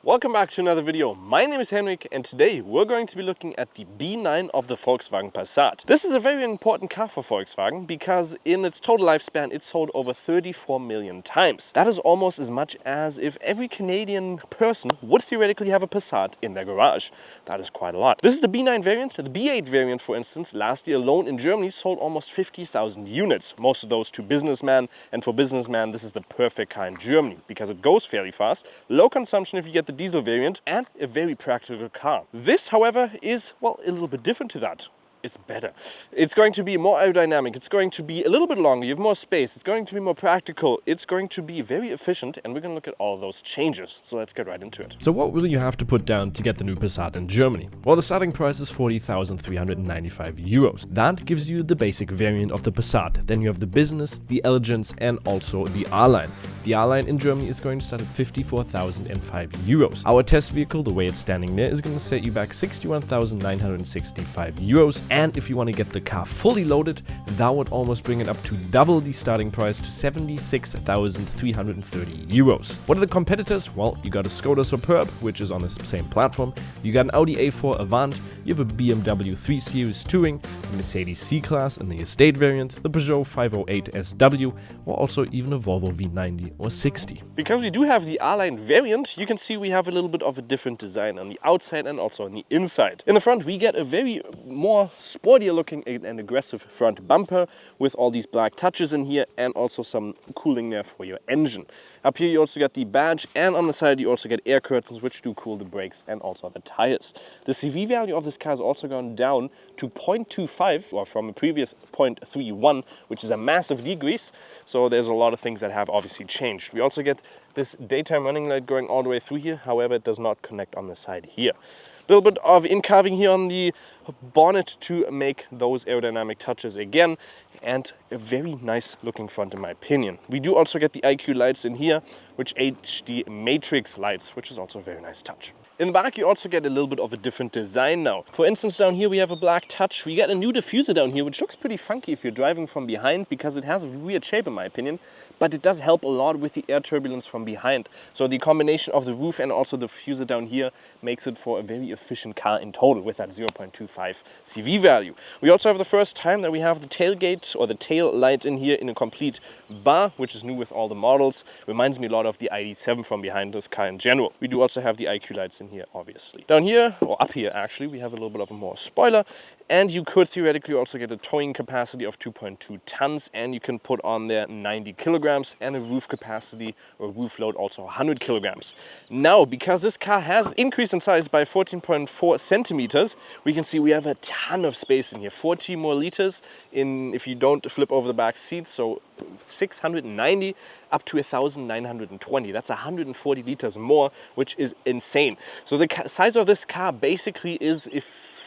Welcome back to another video. My name is Henrik and today we're going to be looking at the B9 of the Volkswagen Passat. This is a very important car for Volkswagen because in its total lifespan it sold over 34 million times. That is almost as much as if every Canadian person would theoretically have a Passat in their garage. That is quite a lot. This is the B9 variant. The B8 variant, for instance, last year alone in Germany sold almost 50,000 units. Most of those to businessmen, and for businessmen this is the perfect car in Germany because it goes fairly fast, low consumption if you get the diesel variant, and a very practical car. This, however, is, well, a little bit different to that. It's better. It's going to be more aerodynamic, it's going to be a little bit longer, you have more space, it's going to be more practical, it's going to be very efficient, and we're going to look at all of those changes. So let's get right into it. So what will you have to put down to get the new Passat in Germany? Well, the starting price is 40,395 euros. That gives you the basic variant of the Passat. Then you have the Business, the Elegance, and also the R-Line. The R-Line in Germany is going to start at 54,005 euros. Our test vehicle, the way it's standing there, is going to set you back 61,965 euros. And if you want to get the car fully loaded, that would almost bring it up to double the starting price to 76,330 euros. What are the competitors? Well, you got a Skoda Superb, which is on the same platform. You got an Audi A4 Avant, you have a BMW 3 Series Touring, a Mercedes C-Class in the Estate variant, the Peugeot 508 SW, or also even a Volvo V90 or 60. Because we do have the R-Line variant, you can see we have a little bit of a different design on the outside and also on the inside. In the front, we get a very more sportier looking and aggressive front bumper with all these black touches in here and also some cooling there for your engine. Up here you also get the badge, and on the side you also get air curtains which do cool the brakes and also the tires. The CV value of this car has also gone down to 0.25 or from a previous 0.31, which is a massive decrease. So there's a lot of things that have obviously changed. We also get this daytime running light going all the way through here, however it does not connect on the side here. A little bit of in-carving here on the bonnet to make those aerodynamic touches again, and a very nice looking front in my opinion. We do also get the IQ lights in here, which HD matrix lights, which is also a very nice touch. In the back you also get a little bit of a different design now. For instance, down here we have a black touch. We get a new diffuser down here, which looks pretty funky if you're driving from behind because it has a weird shape in my opinion, but it does help a lot with the air turbulence from behind. So the combination of the roof and also the diffuser down here makes it for a very efficient car in total with that 0.25 CV value. We also have the first time that we have the tailgate or the tail light in here in a complete bar, which is new with all the models. Reminds me a lot of the ID.7 from behind this car in general. We do also have the IQ lights in here, obviously. Down here, or up here actually, we have a little bit of a more spoiler, and you could theoretically also get a towing capacity of 2.2 tons, and you can put on there 90 kilograms, and a roof capacity or roof load also 100 kilograms. Now, because this car has increased in size by 14.4 centimeters, we can see we have a ton of space in here, 40 more liters in if you don't flip over the back seats, so 690 up to 1,920. That's 140 liters more, which is insane. So the size of this car basically is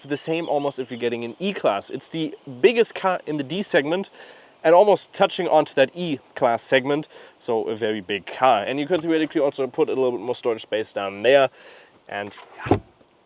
the same almost if you're getting an E-Class. It's the biggest car in the D segment and almost touching onto that E-Class segment, so a very big car. And you could theoretically also put a little bit more storage space down there, and yeah,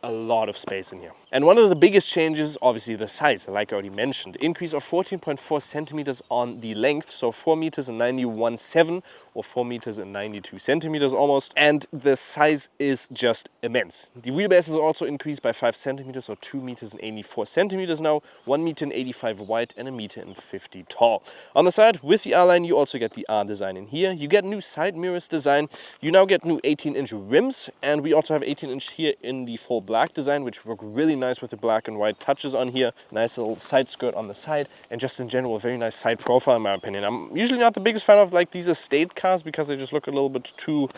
a lot of space in here. And one of the biggest changes, obviously the size, like I already mentioned. Increase of 14.4 centimeters on the length, so 4 meters and 91.7 or 4 meters and 92 centimeters almost. And the size is just immense. The wheelbase is also increased by 5 centimeters or 2 meters and 84 centimeters now, 1 meter and 85 wide and 1 meter and 50 tall. On the side, with the R-Line, you also get the R design in here. You get new side mirrors design. You now get new 18-inch rims, and we also have 18-inch here in the full black design, which work really nice with the black and white touches on here. Nice little side skirt on the side, and just in general a very nice side profile in my opinion. I'm usually not the biggest fan of like these estate cars because they just look a little bit too,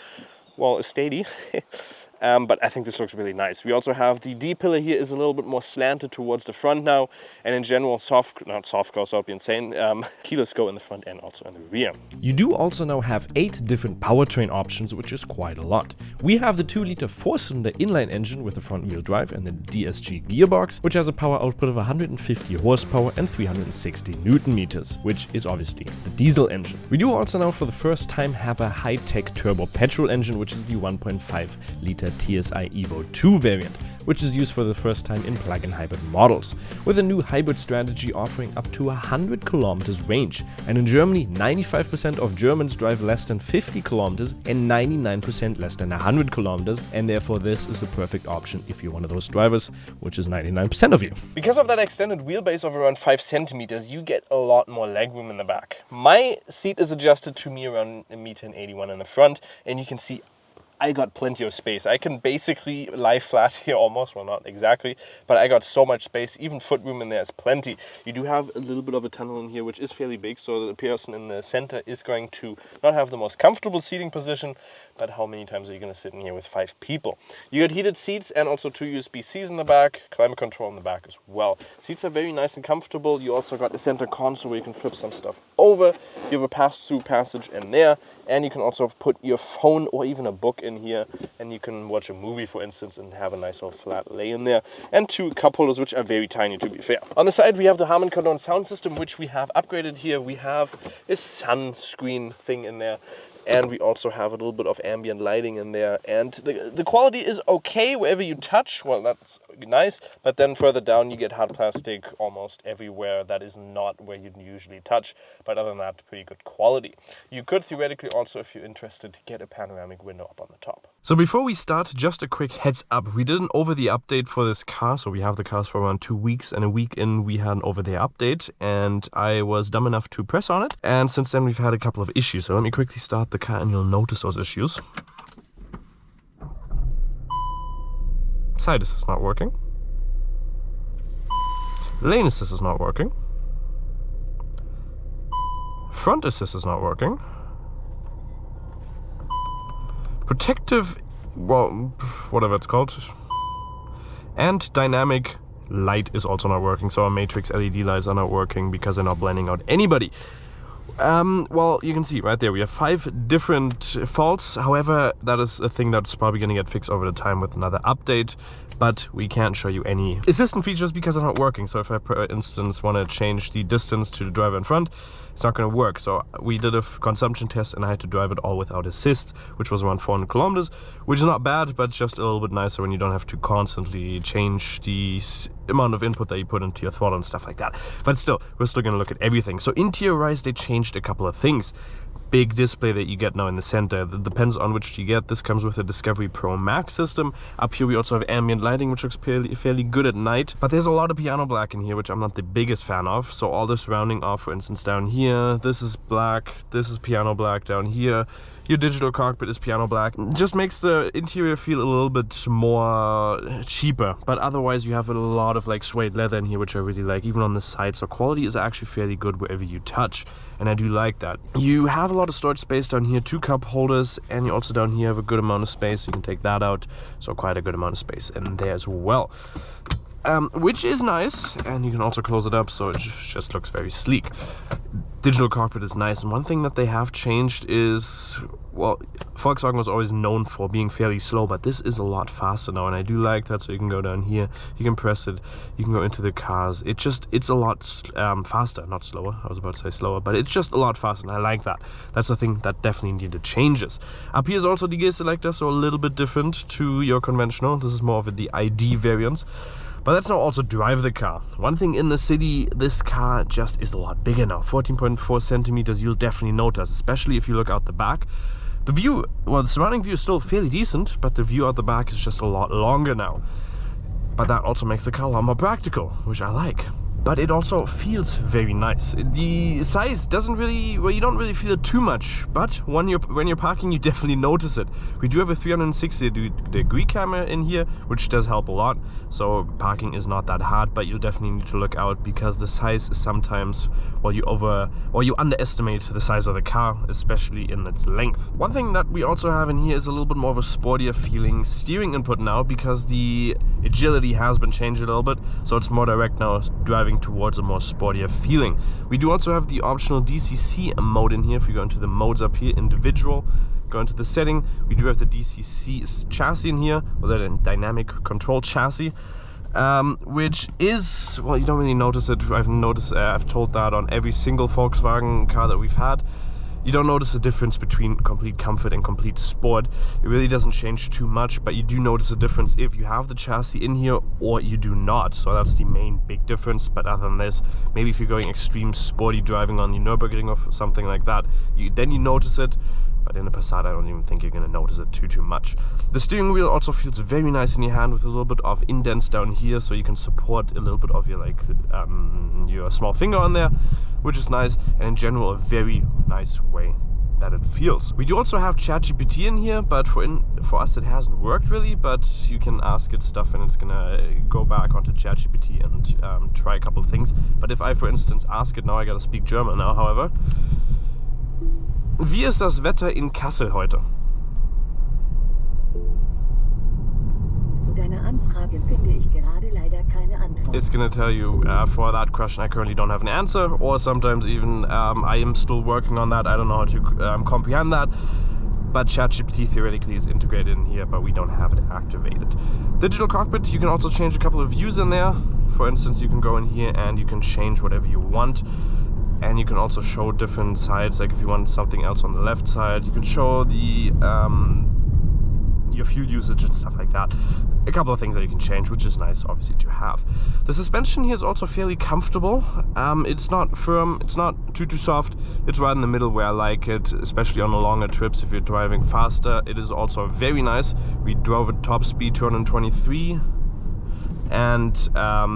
well, estatey. But I think this looks really nice. We also have the D-pillar here is a little bit more slanted towards the front now, and in general not soft close, that would be insane, keyless go in the front and also in the rear. You do also now have 8 different powertrain options, which is quite a lot. We have the 2-liter 4-cylinder inline engine with the front-wheel drive and the DSG gearbox, which has a power output of 150 horsepower and 360 Newton meters, which is obviously the diesel engine. We do also now for the first time have a high-tech turbo petrol engine, which is the 1.5-liter their TSI Evo 2 variant, which is used for the first time in plug-in hybrid models, with a new hybrid strategy offering up to 100 kilometers range. And in Germany, 95% of Germans drive less than 50 kilometers and 99% less than 100 kilometers, and therefore this is the perfect option if you're one of those drivers, which is 99% of you. Because of that extended wheelbase of around 5 centimeters, you get a lot more legroom in the back. My seat is adjusted to me around 1.81 m in the front, and you can see I got plenty of space. I can basically lie flat here almost, well not exactly, but I got so much space, even footroom in there is plenty. You do have a little bit of a tunnel in here which is fairly big, so the person in the center is going to not have the most comfortable seating position, but how many times are you going to sit in here with 5 people? You got heated seats and also 2 USB-Cs in the back, climate control in the back as well. Seats are very nice and comfortable. You also got a center console where you can flip some stuff over. You have a pass-through passage in there, and you can also put your phone or even a book in here, and you can watch a movie, for instance, and have a nice little flat lay in there, and 2 cup holders, which are very tiny, to be fair. On the side we have the Harman Kardon sound system, which we have upgraded here. We have a sunscreen thing in there, and we also have a little bit of ambient lighting in there, and the quality is okay wherever you touch. Well, that's nice, but then further down you get hard plastic almost everywhere. That is not where you'd usually touch, but other than that, pretty good quality. You could theoretically also, if you're interested, get a panoramic window up on the top. So before we start, just a quick heads up. We did an over-the update for this car, so we have the cars for around 2 weeks, and a week in we had an over-the update, and I was dumb enough to press on it, and since then we've had a couple of issues. So let me quickly start the car and you'll notice those issues. Side assist not working. Lane assist is not working. Front assist is not working. Protective, well, whatever it's called. And dynamic light is also not working. So our matrix LED lights are not working because they're not blending out anybody. Well, you can see right there we have 5 different faults. However, that is a thing that's probably going to get fixed over the time with another update, but we can't show you any assistant features because they're not working. So if I, for instance, want to change the distance to the driver in front, it's not going to work. So we did a consumption test and I had to drive it all without assist, which was around 400 kilometers, which is not bad, but just a little bit nicer when you don't have to constantly change the amount of input that you put into your throttle and stuff like that. But still, we're still going to look at everything. So interior-wise, they changed a couple of things. Big display that you get now in the center. It depends on which you get. This comes with a Discovery Pro Max system. Up here we also have ambient lighting, which looks fairly good at night. But there's a lot of piano black in here, which I'm not the biggest fan of. So all the surrounding are, for instance, down here, this is black, this is piano black down here. Your digital cockpit is piano black. Just makes the interior feel a little bit more cheaper. But otherwise you have a lot of like suede leather in here, which I really like, even on the side. So quality is actually fairly good wherever you touch, and I do like that. You have a lot of storage space down here, 2 cup holders, and you also down here have a good amount of space. You can take that out, so quite a good amount of space in there as well. Which is nice, and you can also close it up, so it just looks very sleek. Digital cockpit is nice, and one thing that they have changed is, well, Volkswagen was always known for being fairly slow, but this is a lot faster now, and I do like that. So you can go down here, you can press it, you can go into the cars. It's a lot faster, not slower. I was about to say slower, but it's just a lot faster, and I like that. That's the thing that definitely needed changes. Up here is also the gear selector, so a little bit different to your conventional. This is more of the ID variants. But let's now also drive the car. One thing in the city, this car just is a lot bigger now. 14.4 centimeters, you'll definitely notice, especially if you look out the back. The view, well, the surrounding view is still fairly decent, but the view out the back is just a lot longer now. But that also makes the car a lot more practical, which I like. But it also feels very nice. The size doesn't really, well, you don't really feel it too much, but when you're parking, you definitely notice it. We do have a 360-degree camera in here, which does help a lot. So parking is not that hard, but you'll definitely need to look out because the size is sometimes, well, you underestimate the size of the car, especially in its length. One thing that we also have in here is a little bit more of a sportier feeling steering input now, because the agility has been changed a little bit, so it's more direct now, driving towards a more sportier feeling. We do also have the optional DCC mode in here. If you go into the modes up here, individual, go into the setting, we do have the DCC chassis in here, or the dynamic control chassis, which is, well, you don't really notice it. I've told that on every single Volkswagen car that we've had. You don't notice a difference between complete comfort and complete sport. It really doesn't change too much, but you do notice a difference if you have the chassis in here or you do not. So that's the main big difference. But other than this, maybe if you're going extreme sporty driving on the Nürburgring or something like that, then you notice it. But in a Passat, I don't even think you're going to notice it too much. The steering wheel also feels very nice in your hand with a little bit of indents down here, so you can support a little bit of your your small finger on there, which is nice. And in general, a very nice way that it feels. We do also have ChatGPT in here, but for us it hasn't worked really. But you can ask it stuff, and it's gonna go back onto ChatGPT and try a couple of things. But if I, for instance, ask it now, I gotta speak German now, however. Wie ist das Wetter in Kassel heute? Zu deiner Anfrage finde ich gerade leider keine Antwort. It's gonna tell you for that question I currently don't have an answer, or sometimes even I am still working on that. I don't know how to comprehend that. But ChatGPT theoretically is integrated in here, but we don't have it activated. Digital cockpit, you can also change a couple of views in there. For instance, you can go in here and you can change whatever you want. And you can also show different sides, like if you want something else on the left side, you can show the your fuel usage and stuff like that. A couple of things that you can change, which is nice obviously to have. The suspension here is also fairly comfortable. It's not firm, it's not too soft, it's right in the middle where I like it, especially on the longer trips if you're driving faster. It is also very nice. We drove at top speed 223. And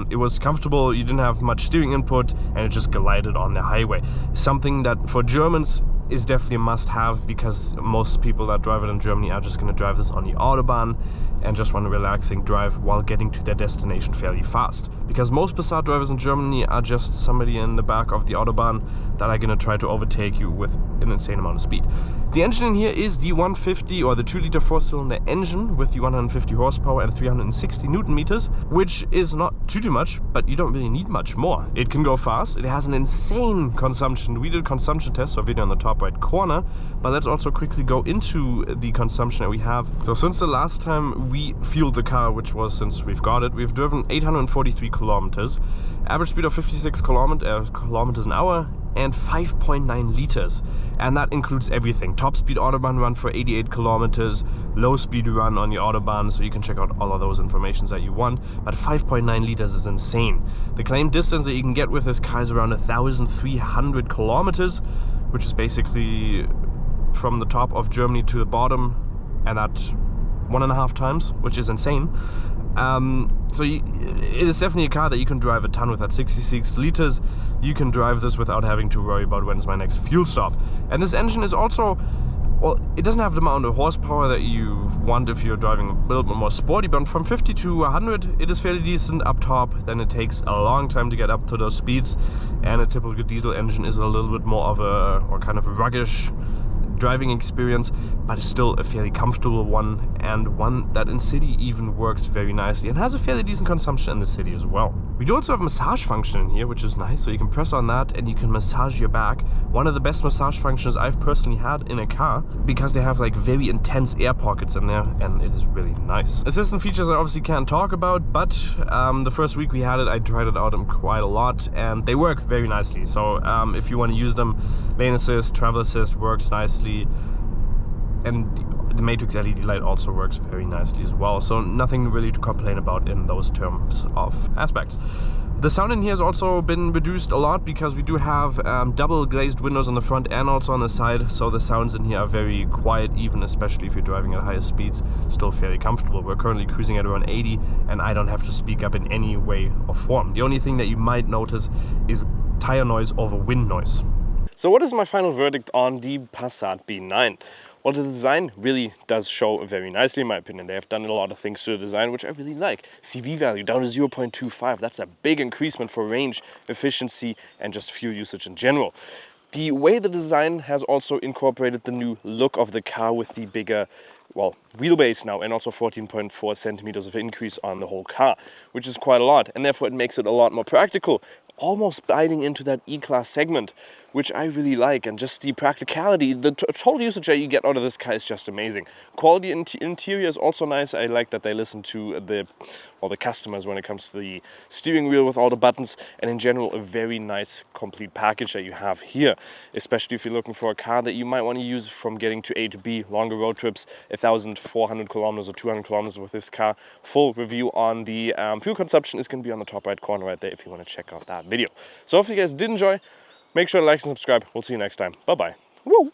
it was comfortable, you didn't have much steering input, and it just glided on the highway. Something that for Germans is definitely a must-have, because most people that drive it in Germany are just going to drive this on the Autobahn and just want a relaxing drive while getting to their destination fairly fast. Because most Passat drivers in Germany are just somebody in the back of the Autobahn that are going to try to overtake you with an insane amount of speed. The engine in here is the 150 or the 2-liter 4-cylinder engine with the 150 horsepower and 360 Newton meters, which is not too much, but you don't really need much more. It can go fast, it has an insane consumption. We did a consumption test, so video on the top right corner, but let's also quickly go into the consumption that we have. So since the last time we fueled the car, which was since we've got it, we've driven 843 kilometers, average speed of 56 kilometers an hour, and 5.9 liters, and that includes everything. Top speed Autobahn run for 88 kilometers, low speed run on the Autobahn, so you can check out all of those informations that you want, but 5.9 liters is insane. The claimed distance that you can get with this car is around 1,300 kilometers, which is basically from the top of Germany to the bottom, and that 1.5 times, which is insane. It is definitely a car that you can drive a ton with. At 66 liters, you can drive this without having to worry about when's my next fuel stop. And this engine is also, well, it doesn't have the amount of horsepower that you want if you're driving a little bit more sporty, but from 50 to 100, it is fairly decent up top. Then it takes a long time to get up to those speeds, and a typical diesel engine is a little bit more of a, or kind of ruggish driving experience, but it's still a fairly comfortable one, and one that in city even works very nicely and has a fairly decent consumption in the city as well. We do also have a massage function in here, which is nice, so you can press on that and you can massage your back. One of the best massage functions I've personally had in a car, because they have like very intense air pockets in there, and it is really nice. Assistant features I obviously can't talk about, but the first week we had it, I tried it out quite a lot, and they work very nicely. So if you want to use them, lane assist, travel assist works nicely, and the matrix LED light also works very nicely as well. So nothing really to complain about in those terms of aspects. The sound in here has also been reduced a lot, because we do have double glazed windows on the front and also on the side, so the sounds in here are very quiet, even especially if you're driving at higher speeds, still fairly comfortable. We're currently cruising at around 80, and I don't have to speak up in any way or form. The only thing that you might notice is tire noise over wind noise. So what is my final verdict on the Passat B9? Well, the design really does show very nicely, in my opinion. They have done a lot of things to the design, which I really like. CV value down to 0.25. That's a big increasement for range, efficiency, and just fuel usage in general. The way the design has also incorporated the new look of the car with the bigger, well, wheelbase now, and also 14.4 centimeters of increase on the whole car, which is quite a lot. And therefore it makes it a lot more practical, almost biting into that E-Class segment. which I really like, and just the practicality, the total usage that you get out of this car is just amazing. Quality interior is also nice. I like that they listen to the customers when it comes to the steering wheel with all the buttons, and in general a very nice complete package that you have here, especially if you're looking for a car that you might want to use from getting to A to B, longer road trips, 1,400 kilometers or 200 kilometers with this car. Full review on the fuel consumption is going to be on the top right corner right there if you want to check out that video. So hopefully you guys did enjoy. Make sure to like and subscribe. We'll see you next time. Bye-bye. Woo!